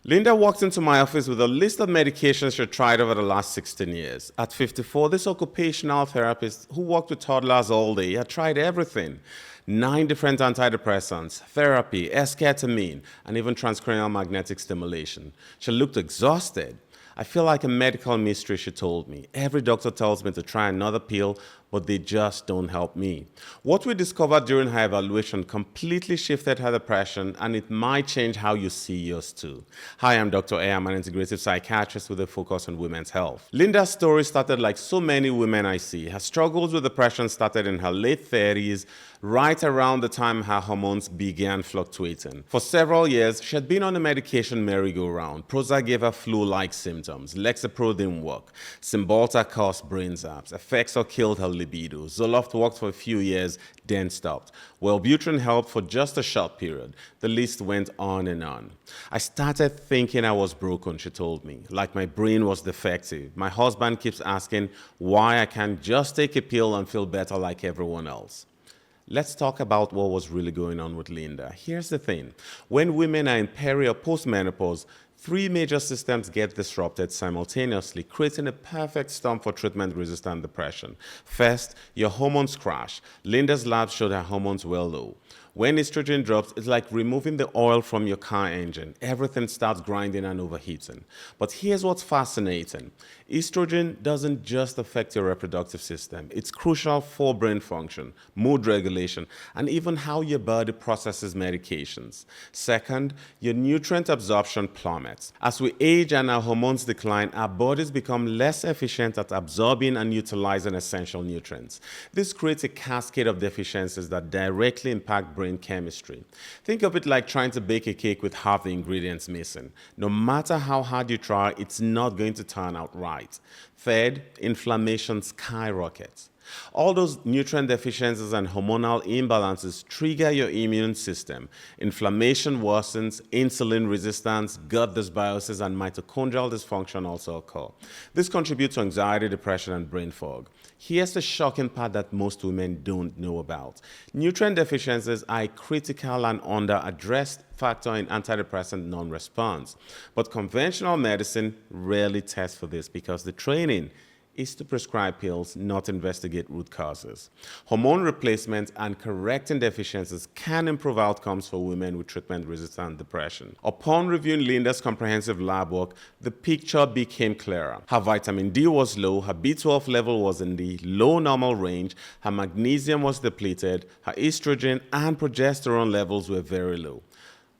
Linda walked into my office with a list of medications she tried over the last 16 years. At 54, this occupational therapist who worked with toddlers all day had tried everything. 9 different antidepressants, therapy, esketamine, and even transcranial magnetic stimulation. She looked exhausted. I feel like a medical mystery, she told me. Every doctor tells me to try another pill, but they just don't help me. What we discovered during her evaluation completely shifted her depression, and it might change how you see yours too. Hi, I'm Dr. A. I'm an integrative psychiatrist with a focus on women's health. Linda's story started like so many women I see. Her struggles with depression started in her late 30s, right around the time her hormones began fluctuating. For several years, she had been on the medication merry-go-round. Prozac gave her flu-like symptoms. Lexapro didn't work. Cymbalta caused brain zaps. Effexor killed her libido. Zoloft worked for a few years, then stopped. Wellbutrin helped for just a short period. The list went on and on. I started thinking I was broken, she told me, like my brain was defective. My husband keeps asking why I can't just take a pill and feel better like everyone else. Let's talk about what was really going on with Linda. Here's the thing. When women are in peri or postmenopause, 3 major systems get disrupted simultaneously, creating a perfect storm for treatment-resistant depression. First, your hormones crash. Linda's labs showed her hormones were low. When estrogen drops, it's like removing the oil from your car engine. Everything starts grinding and overheating. But here's what's fascinating. Estrogen doesn't just affect your reproductive system. It's crucial for brain function, mood regulation, and even how your body processes medications. Second, your nutrient absorption plummets. As we age and our hormones decline, our bodies become less efficient at absorbing and utilizing essential nutrients. This creates a cascade of deficiencies that directly impact brain chemistry. Think of it like trying to bake a cake with half the ingredients missing. No matter how hard you try, it's not going to turn out right. Third, inflammation skyrockets. All those nutrient deficiencies and hormonal imbalances trigger your immune system. Inflammation worsens, insulin resistance, gut dysbiosis, and mitochondrial dysfunction also occur. This contributes to anxiety, depression, and brain fog. Here's the shocking part that most women don't know about. Nutrient deficiencies are a critical and under-addressed factor in antidepressant non-response. But conventional medicine rarely tests for this because the training is to prescribe pills, not investigate root causes. Hormone replacement and correcting deficiencies can improve outcomes for women with treatment-resistant depression. Upon reviewing Linda's comprehensive lab work, the picture became clearer. Her vitamin D was low, her B12 level was in the low normal range, her magnesium was depleted, her estrogen and progesterone levels were very low.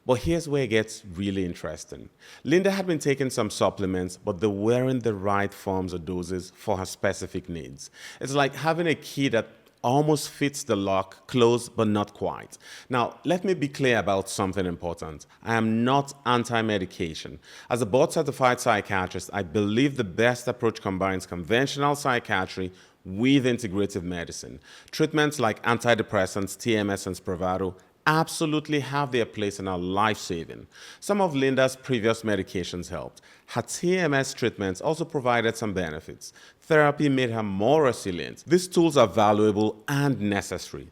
But here's where it gets really interesting. Linda had been taking some supplements, but they weren't the right forms or doses for her specific needs. It's like having a key that almost fits the lock, close, but not quite. Now, let me be clear about something important. I am not anti-medication. As a board-certified psychiatrist, I believe the best approach combines conventional psychiatry with integrative medicine. Treatments like antidepressants, TMS, and Spravato absolutely have their place and are life-saving. Some of Linda's previous medications helped. Her TMS treatments also provided some benefits. Therapy made her more resilient. These tools are valuable and necessary.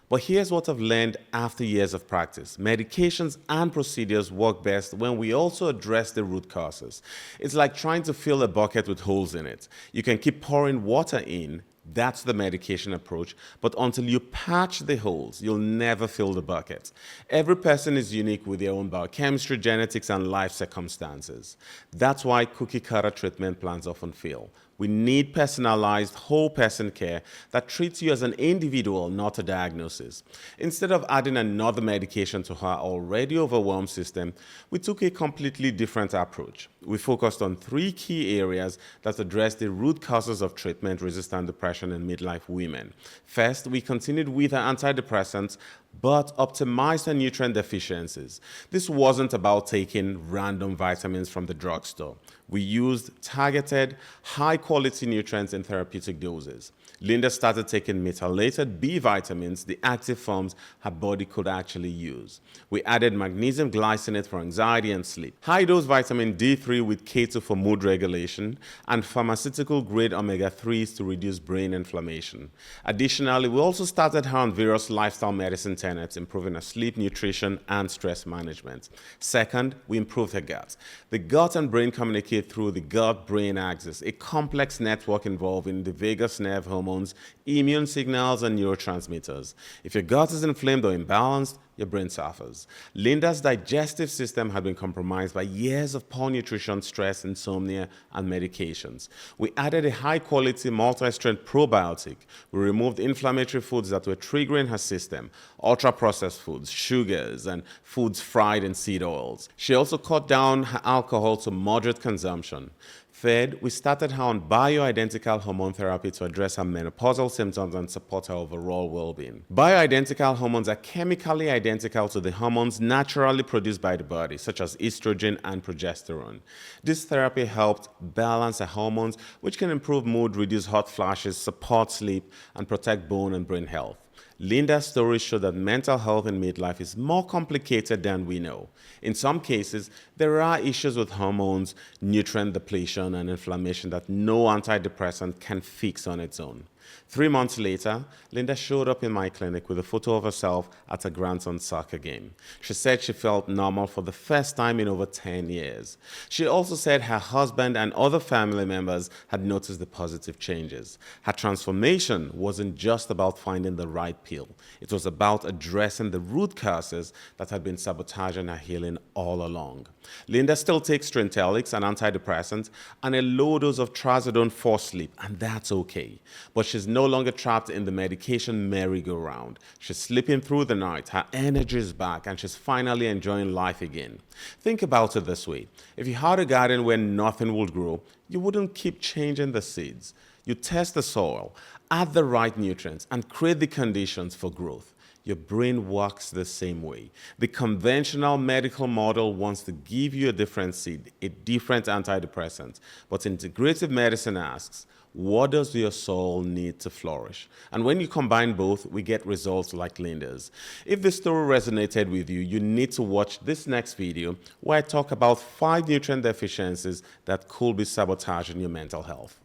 But here's what I've learned after years of practice. Medications and procedures work best when we also address the root causes. It's like trying to fill a bucket with holes in it. You can keep pouring water in. That's the medication approach, but until you patch the holes, you'll never fill the bucket. Every person is unique with their own biochemistry, genetics, and life circumstances. That's why cookie-cutter treatment plans often fail. We need personalized, whole-person care that treats you as an individual, not a diagnosis. Instead of adding another medication to her already overwhelmed system, we took a completely different approach. We focused on 3 key areas that address the root causes of treatment-resistant depression in midlife women. First, we continued with her antidepressants, but optimized her nutrient deficiencies. This wasn't about taking random vitamins from the drugstore. We used targeted, high-quality nutrients in therapeutic doses. Linda started taking methylated B vitamins, the active forms her body could actually use. We added magnesium glycinate for anxiety and sleep, high-dose vitamin D3 with K2 for mood regulation, and pharmaceutical-grade omega-3s to reduce brain inflammation. Additionally, we also started her on various lifestyle medicine tenets, improving her sleep, nutrition, and stress management. Second, we improved her gut. The gut and brain communicate through the gut-brain axis, a complex network involving the vagus nerve hormones, immune signals, and neurotransmitters. If your gut is inflamed or imbalanced, your brain suffers. Linda's digestive system had been compromised by years of poor nutrition, stress, insomnia, and medications. We added a high-quality multi-strength probiotic. We removed inflammatory foods that were triggering her system, ultra-processed foods, sugars, and foods fried in seed oils. She also cut down her alcohol to moderate consumption. Third, we started her on bioidentical hormone therapy to address her menopausal symptoms and support her overall well-being. Bioidentical hormones are chemically identical to the hormones naturally produced by the body, such as estrogen and progesterone. This therapy helped balance her hormones, which can improve mood, reduce hot flashes, support sleep, and protect bone and brain health. Linda's stories show that mental health in midlife is more complicated than we know. In some cases, there are issues with hormones, nutrient depletion, and inflammation that no antidepressant can fix on its own. 3 months later, Linda showed up in my clinic with a photo of herself at her grandson's soccer game. She said she felt normal for the first time in over 10 years. She also said her husband and other family members had noticed the positive changes. Her transformation wasn't just about finding the right pill. It was about addressing the root causes that had been sabotaging her healing all along. Linda still takes Trintellix, an antidepressant, and a low dose of trazodone for sleep, and that's okay. But she's no longer trapped in the medication merry-go-round. She's sleeping through the night, her energy is back, and she's finally enjoying life again. Think about it this way. If you had a garden where nothing would grow, you wouldn't keep changing the seeds. You test the soil, add the right nutrients, and create the conditions for growth. Your brain works the same way. The conventional medical model wants to give you a different seed, a different antidepressant. But integrative medicine asks, what does your soul need to flourish? And when you combine both, we get results like Linda's. If this story resonated with you, you need to watch this next video where I talk about 5 nutrient deficiencies that could be sabotaging your mental health.